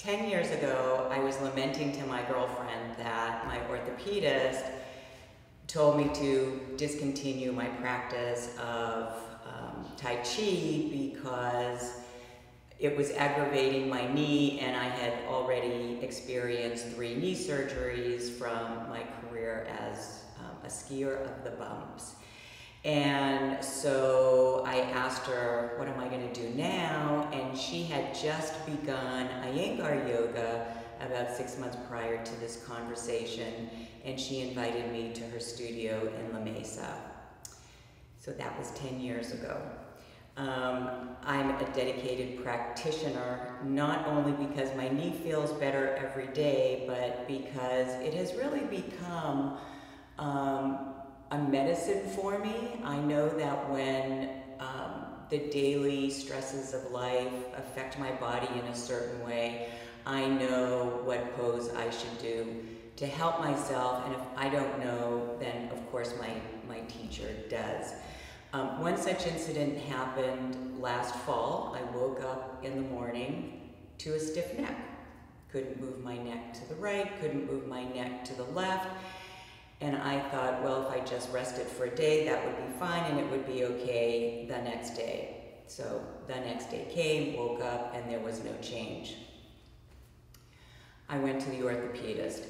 10 years ago, I was lamenting to my girlfriend that my orthopedist told me to discontinue my practice of Tai Chi because it was aggravating my knee, and I had already experienced 3 knee surgeries from my career as a skier of the bumps. And so I asked her, what am I going to do now? And she had just begun Iyengar yoga about 6 months prior to this conversation, and she invited me to her studio in La Mesa. So that was 10 years ago. I'm a dedicated practitioner, not only because my knee feels better every day, but because it has really become a medicine for me. I know that when the daily stresses of life affect my body in a certain way, I know what pose I should do to help myself, and if I don't know, then of course my teacher does. One such incident happened last fall. I woke up in the morning to a stiff neck. Couldn't move my neck to the right, couldn't move my neck to the left. And I thought, well, if I just rested for a day, that would be fine and it would be okay the next day. So the next day came, woke up, and there was no change. I went to the orthopedist,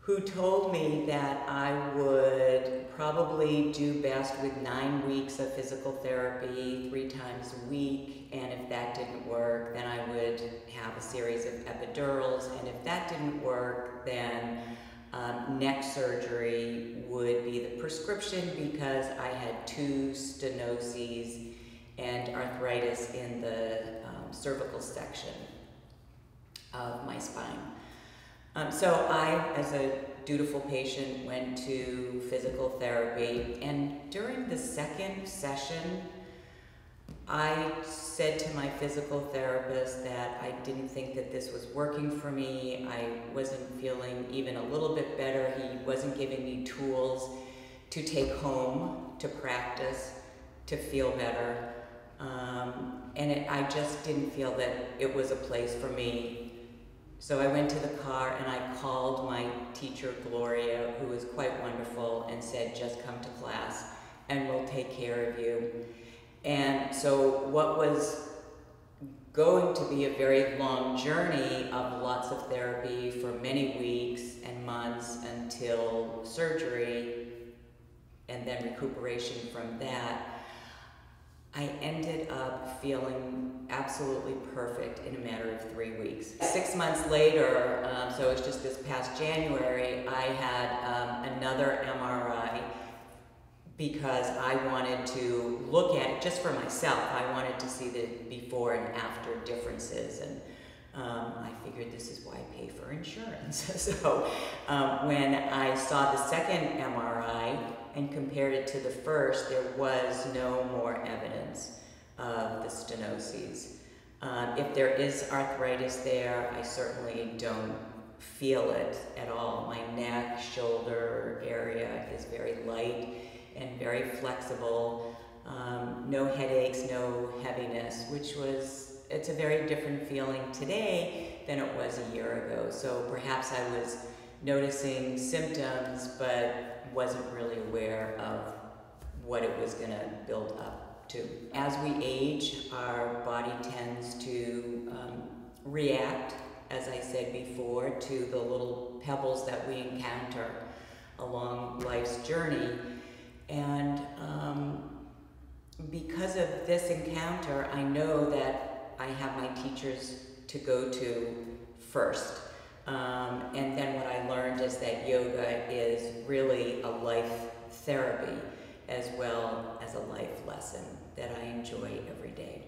who told me that I would probably do best with 9 weeks of physical therapy 3 times a week, and if that didn't work, then I would have a series of epidurals, and if that didn't work, then neck surgery would be the prescription because I had 2 stenoses and arthritis in the cervical section of my spine. So I, as a dutiful patient, went to physical therapy, and during the 2nd session, I said to my physical therapist that I didn't think that this was working for me. I wasn't feeling even a little bit better. He wasn't giving me tools to take home to practice to feel better. I just didn't feel that it was a place for me. So I went to the car and I called my teacher, Gloria, who was quite wonderful, and said, just come to class and we'll take care of you. And so what was going to be a very long journey of lots of therapy for many weeks and months until surgery and then recuperation from that, I ended up feeling absolutely perfect in a matter of 3 weeks. 6 months later, so it was just this past January, I had another MRI because I wanted to look at it just for myself. I wanted to see the before and after differences, and I figured this is why I pay for insurance. So when I saw the 2nd MRI and compared it to the first, there was no more evidence of the stenoses. If there is arthritis there, I certainly don't feel it at all. My neck, shoulder area is very light and very flexible. No headaches, no heaviness, it's a very different feeling today than it was a year ago. So perhaps I was noticing symptoms, but wasn't really aware of what it was going to build up to. As we age, our body tends to react, as I said before, to the little pebbles that we encounter along life's journey. And because of this encounter, I know that I have my teachers to go to first. And then what I learned is that yoga is really a life therapy as well as a life lesson that I enjoy every day.